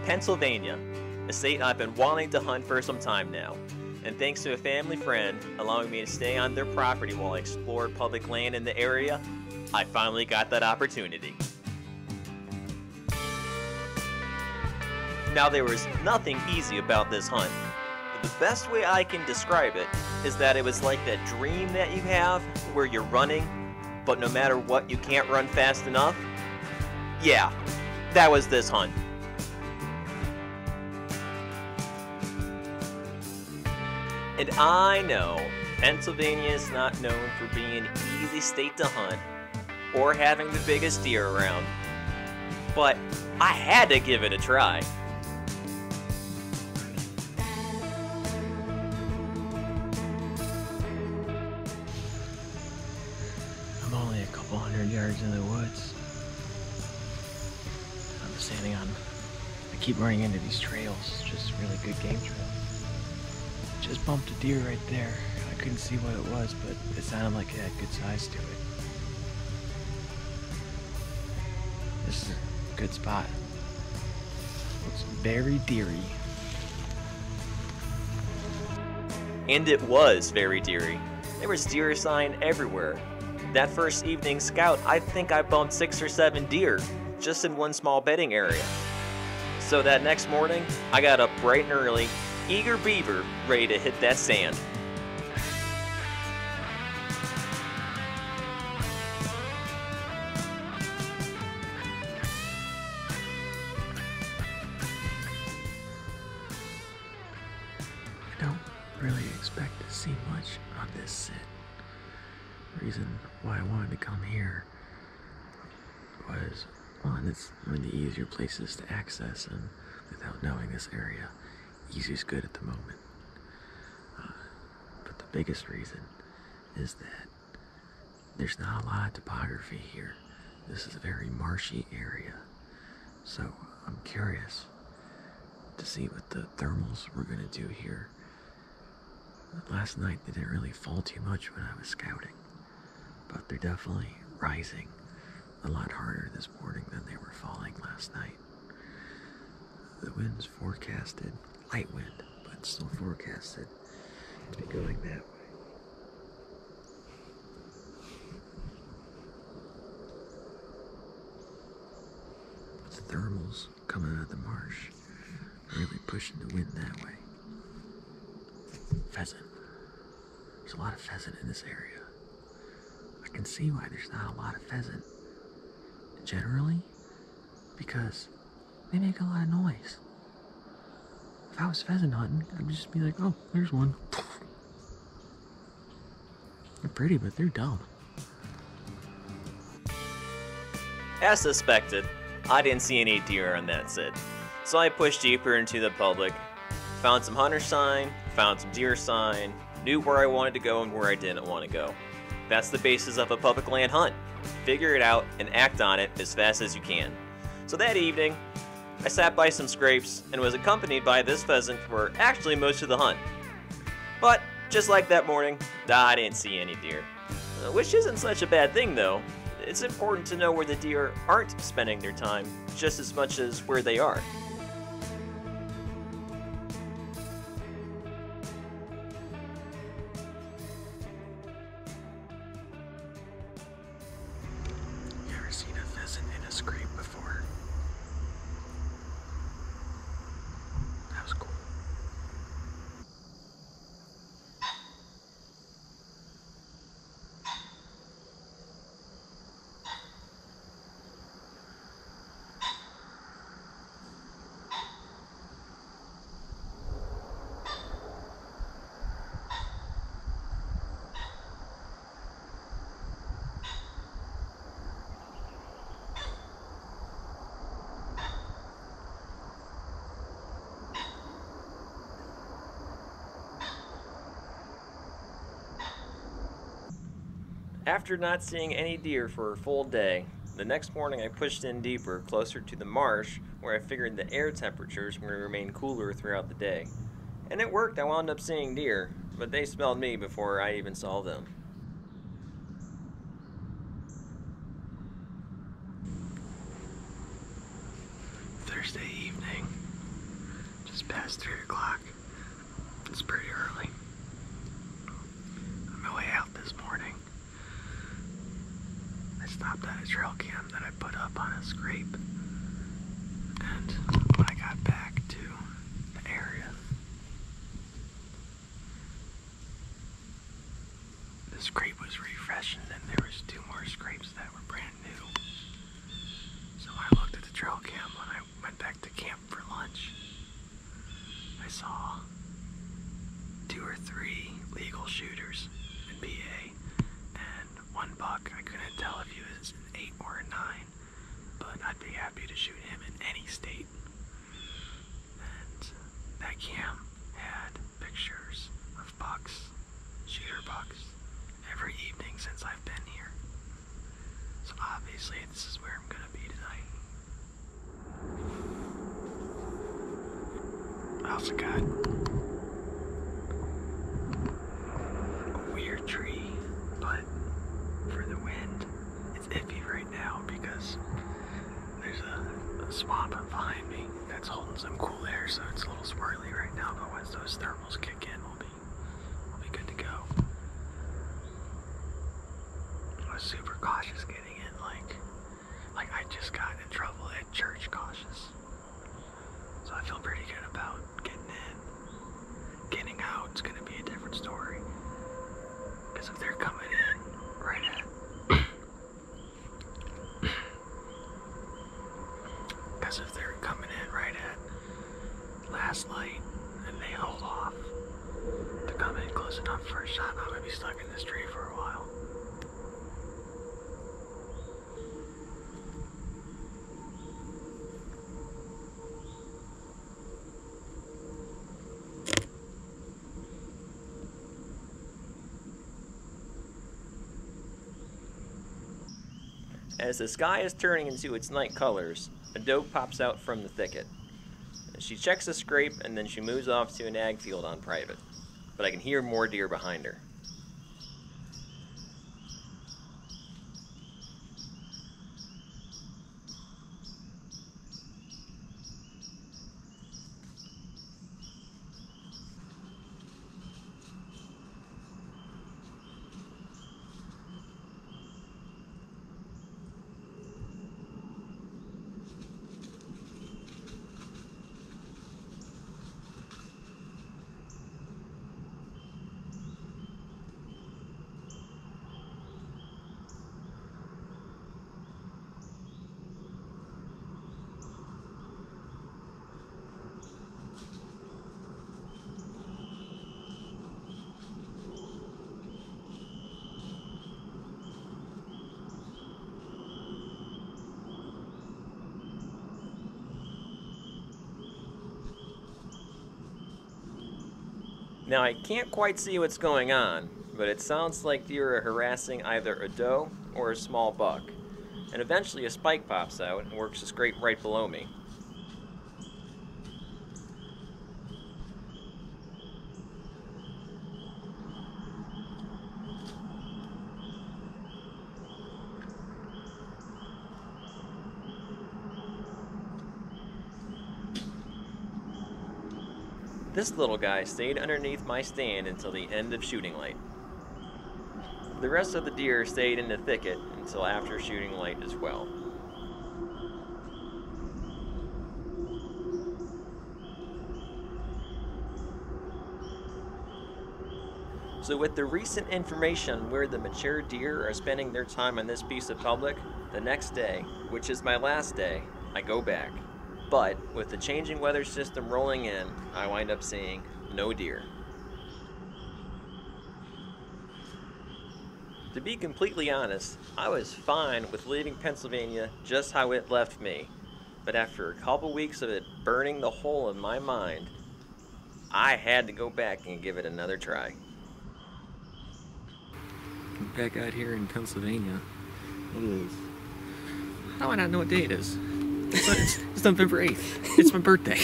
Pennsylvania, a state I've been wanting to hunt for some time now. And thanks to a family friend allowing me to stay on their property while I explored public land in the area, I finally got that opportunity. Now there was nothing easy about this hunt, but the best way I can describe it is that it was like that dream that you have where you're running, but no matter what you can't run fast enough. Yeah, that was this hunt. And I know Pennsylvania is not known for being an easy state to hunt or having the biggest deer around, but I had to give it a try. I'm only a couple hundred yards in the woods. I'm standing on, I keep running into these trails, just really good game trails. Just bumped a deer right there. I couldn't see what it was, but it sounded like it had good size to it. This is a good spot. Looks very deery. And it was very deery. There was deer sign everywhere. That first evening scout, I think I bumped 6 or 7 deer just in one small bedding area. So that next morning, I got up bright and early, eager beaver, ready to hit that sand. I don't really expect to see much on this sit. The reason why I wanted to come here was, one, it's one of the easier places to access, and without knowing this area, easy is good at the moment. But the biggest reason is that there's not a lot of topography here. This is a very marshy area. So I'm curious to see what the thermals we're gonna do here. Last night they didn't really fall too much when I was scouting, but they're definitely rising a lot harder this morning than they were falling last night. The wind's forecasted, light wind, but still forecasted to be going that way. The thermals coming out of the marsh really pushing the wind that way. Pheasant. There's a lot of pheasant in this area. I can see why there's not a lot of pheasant generally, because they make a lot of noise. If I was pheasant hunting, I'd just be like, oh, there's one. They're pretty, but they're dumb. As suspected, I didn't see any deer on that sit, so I pushed deeper into the public, found some hunter sign, found some deer sign, knew where I wanted to go and where I didn't want to go. That's the basis of a public land hunt. Figure it out and act on it as fast as you can. So that evening, I sat by some scrapes and was accompanied by this pheasant for actually most of the hunt. But just like that morning, I didn't see any deer. Which isn't such a bad thing though. It's important to know where the deer aren't spending their time just as much as where they are. You ever seen a pheasant in a scrape before? That was cool. After not seeing any deer for a full day, the next morning I pushed in deeper, closer to the marsh, where I figured the air temperatures would remain cooler throughout the day. And it worked. I wound up seeing deer, but they smelled me before I even saw them. Thursday evening, past 3 o'clock. It's pretty early. On my way out this morning, I stopped at a trail cam that I put up on a scrape. And when I got back to the area, the scrape was refreshened and there was 2 more scrapes that were brand new. So when I looked at the trail cam when I went back to camp for lunch, I saw 2 or 3 legal shooters in PA and 1 buck. I couldn't tell if he was an 8 or a 9, but I'd be happy to shoot him in any state. And that cam had pictures of bucks, shooter bucks, every evening since I've been here. So obviously this is where I'm gonna be tonight. I also got a weird tree, but for the wind, it's iffy right now because there's a swamp behind me that's holding some cool air, so it's a little swirly right now, but once those thermals kick in, we'll be good to go. I was super cautious getting in, like I just got in trouble at church cautious. So I feel pretty good about getting in. Getting out is gonna be a different story. Because if they're coming in right at last light and they hold off to come in close enough for a shot, I'm gonna be stuck in this tree for a while. As the sky is turning into its night colors, a doe pops out from the thicket. She checks the scrape and then she moves off to an ag field on private, but I can hear more deer behind her. Now I can't quite see what's going on, but it sounds like deer are harassing either a doe or a small buck, and eventually a spike pops out and works a scrape right below me. This little guy stayed underneath my stand until the end of shooting light. The rest of the deer stayed in the thicket until after shooting light as well. So with the recent information on where the mature deer are spending their time on this piece of public, the next day, which is my last day, I go back. But with the changing weather system rolling in, I wind up seeing no deer. To be completely honest, I was fine with leaving Pennsylvania just how it left me. But after a couple weeks of it burning the hole in my mind, I had to go back and give it another try. Back out here in Pennsylvania, it is. How do I not know what day it is? It's November 8th. It's my birthday.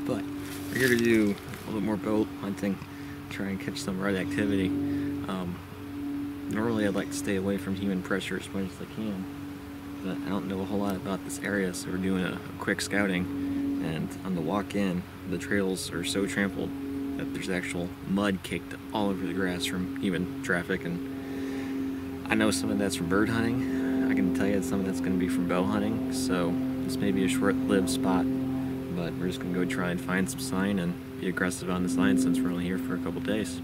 But we're here to do a little more boat hunting, try and catch some red activity. Normally I'd like to stay away from human pressure as much as I can, but I don't know a whole lot about this area, so we're doing a quick scouting and on the walk in, the trails are so trampled that there's actual mud caked all over the grass from even traffic. And I know some of that's from bird hunting. I can tell you some of that's going to be from bow hunting, so this may be a short-lived spot, but we're just going to go try and find some sign and be aggressive on the sign since we're only here for a couple days.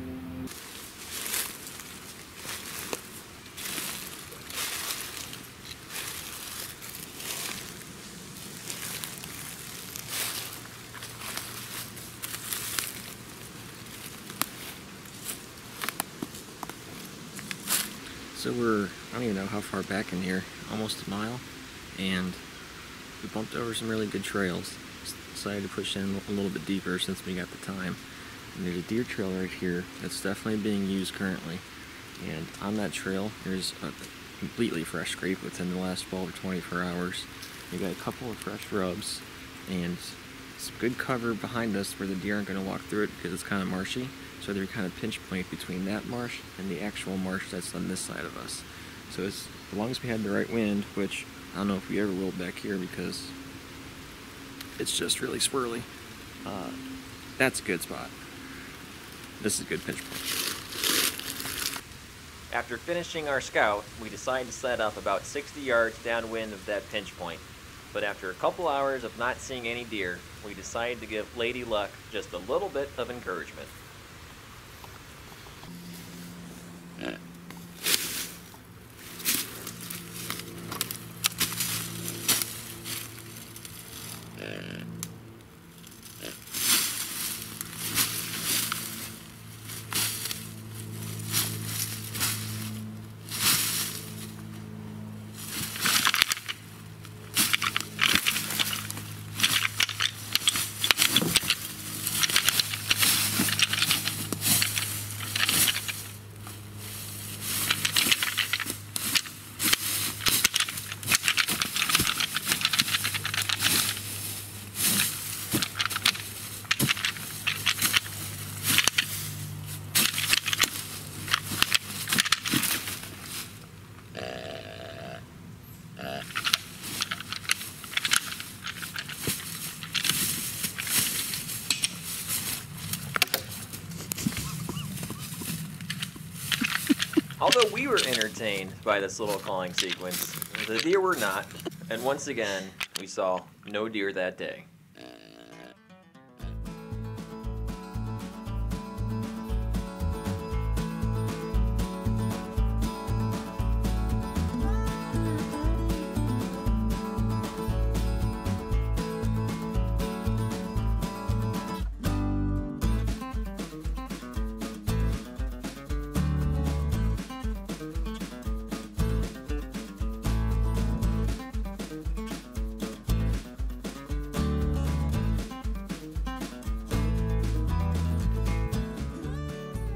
So I don't even know how far back in here, almost a mile, and we bumped over some really good trails. Decided to push in a little bit deeper since we got the time. And there's a deer trail right here that's definitely being used currently. And on that trail, there's a completely fresh scrape within the last 12 or 24 hours. We got a couple of fresh rubs and some good cover behind us where the deer aren't going to walk through it because it's kind of marshy. So they're kind of pinch point between that marsh and the actual marsh that's on this side of us. So as long as we had the right wind, which I don't know if we ever will back here because it's just really swirly, that's a good spot. This is a good pinch point. After finishing our scout, we decided to set up about 60 yards downwind of that pinch point. But after a couple hours of not seeing any deer, we decided to give Lady Luck just a little bit of encouragement. Although we were entertained by this little calling sequence, the deer were not, and once again, we saw no deer that day.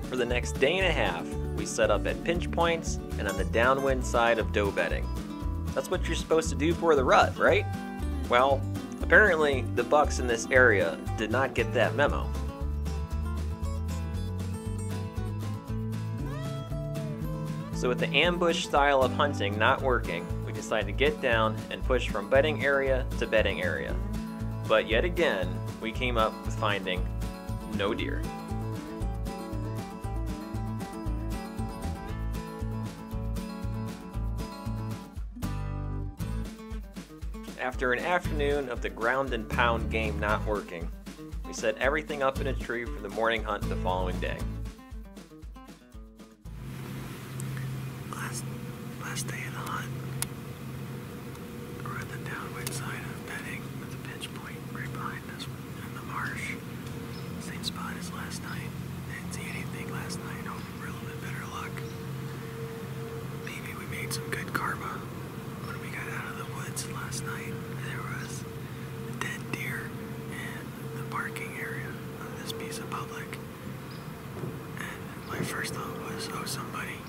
For the next day and a half, we set up at pinch points and on the downwind side of doe bedding. That's what you're supposed to do for the rut, right? Well, apparently the bucks in this area did not get that memo. So with the ambush style of hunting not working, we decided to get down and push from bedding area to bedding area. But yet again, we came up with finding no deer. After an afternoon of the ground and pound game not working, we set everything up in a tree for the morning hunt the following day. Last day of the hunt. We're on the downwind side of bedding with the pinch point right behind us in the marsh. Same spot as last night. Didn't see anything last night. Hope for a little bit better luck. Maybe we made some good karma when we got out of the woods last night. There was a dead deer in the parking area of this piece of public. And my first thought was, oh, somebody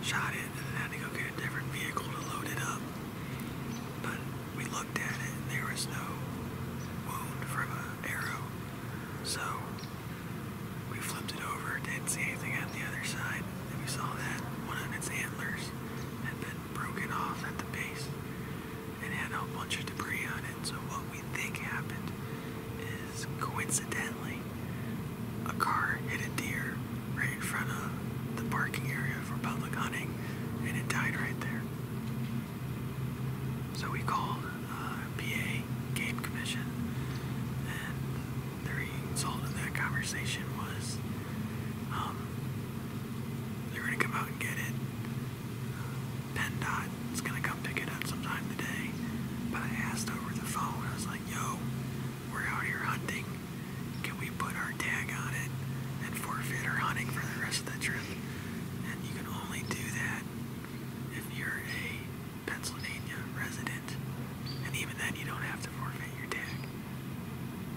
shot it and then had to go get a different vehicle to load it up. But we looked at it and there was no wound from an arrow. So we flipped it over, didn't see anything on the other side, and we saw that one of its antlers had been broken off at the base and had a bunch of debris on it. So what we think happened conversation was they're gonna come out and get it. PennDOT is gonna come pick it up sometime today. But I asked over the phone, I was like, yo, we're out here hunting. Can we put our tag on it and forfeit our hunting for the rest of the trip? And you can only do that if you're a Pennsylvania resident. And even then, you don't have to forfeit your tag.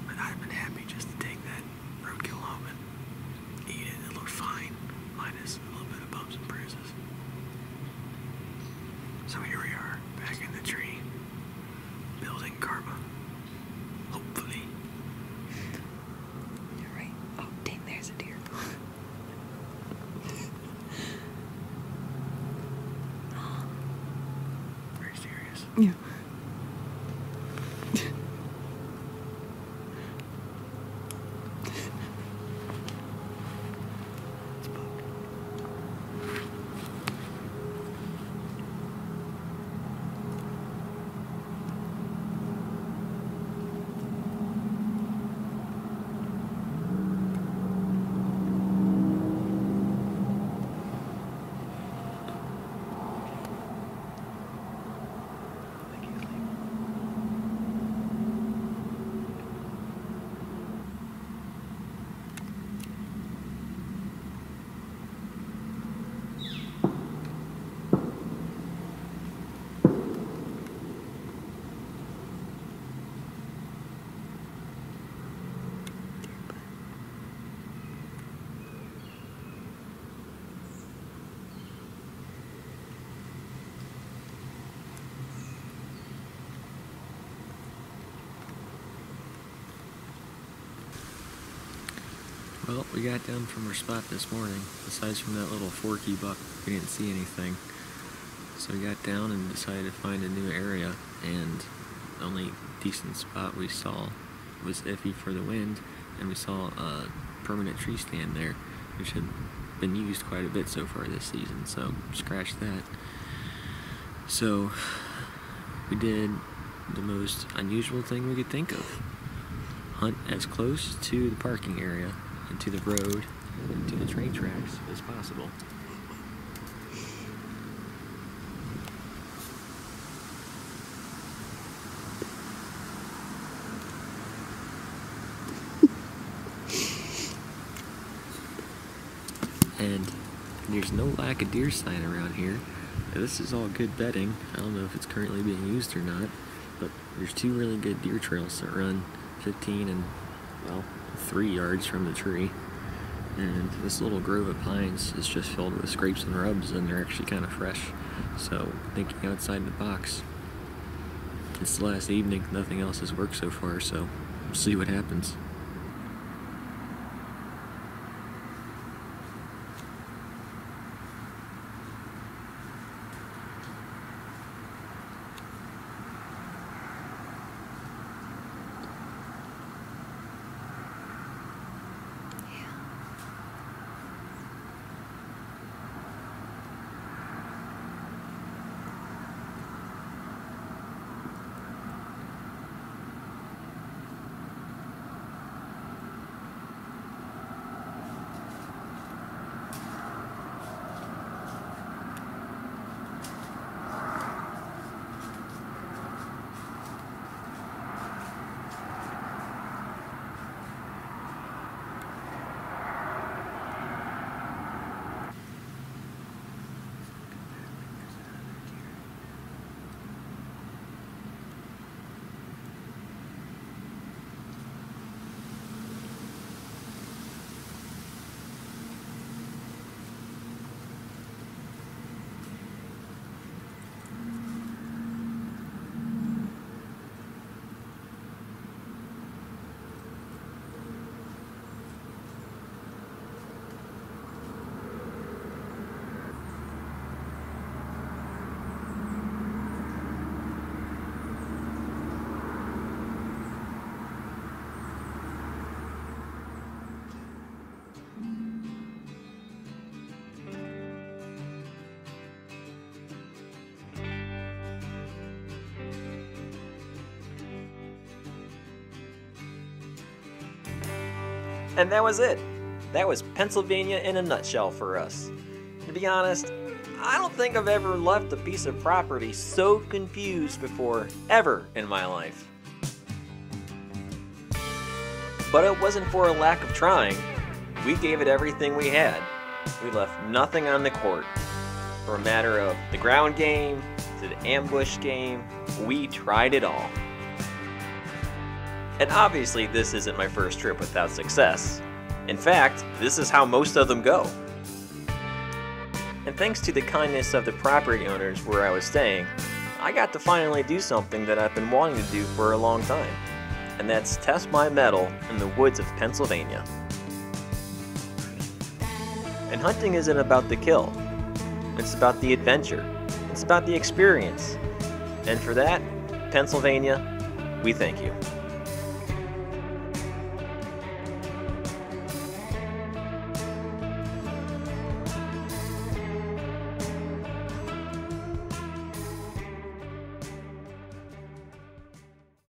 But I'd have been happy just to take that roadkill home and eat it. It looked fine, minus a little bit of bumps and bruises. So here we are, back in the tree, building karma. Hopefully. You're right. Oh, dang, there's a deer. Very serious. Yeah. It's bugged. Thank you, Lee. Well, we got down from our spot this morning. Besides from that little forky buck, we didn't see anything. So we got down and decided to find a new area, and the only decent spot we saw was iffy for the wind, and we saw a permanent tree stand there, which had been used quite a bit so far this season, so scratch that. So we did the most unusual thing we could think of. Hunt as close to the parking area and to the road and to the train tracks as possible. And there's no lack of deer sign around here. This is all good bedding. I don't know if it's currently being used or not, but there's two really good deer trails that run 15 and, well, 3 yards from the tree. And this little grove of pines is just filled with scrapes and rubs, and they're actually kind of fresh. So, thinking outside the box. It's the last evening, nothing else has worked so far, so we'll see what happens. And that was it. That was Pennsylvania in a nutshell for us. To be honest, I don't think I've ever left a piece of property so confused before, ever in my life. But it wasn't for a lack of trying. We gave it everything we had. We left nothing on the court. For a matter of the ground game to the ambush game, we tried it all. And obviously this isn't my first trip without success. In fact, this is how most of them go. And thanks to the kindness of the property owners where I was staying, I got to finally do something that I've been wanting to do for a long time. And that's test my mettle in the woods of Pennsylvania. And hunting isn't about the kill. It's about the adventure. It's about the experience. And for that, Pennsylvania, we thank you.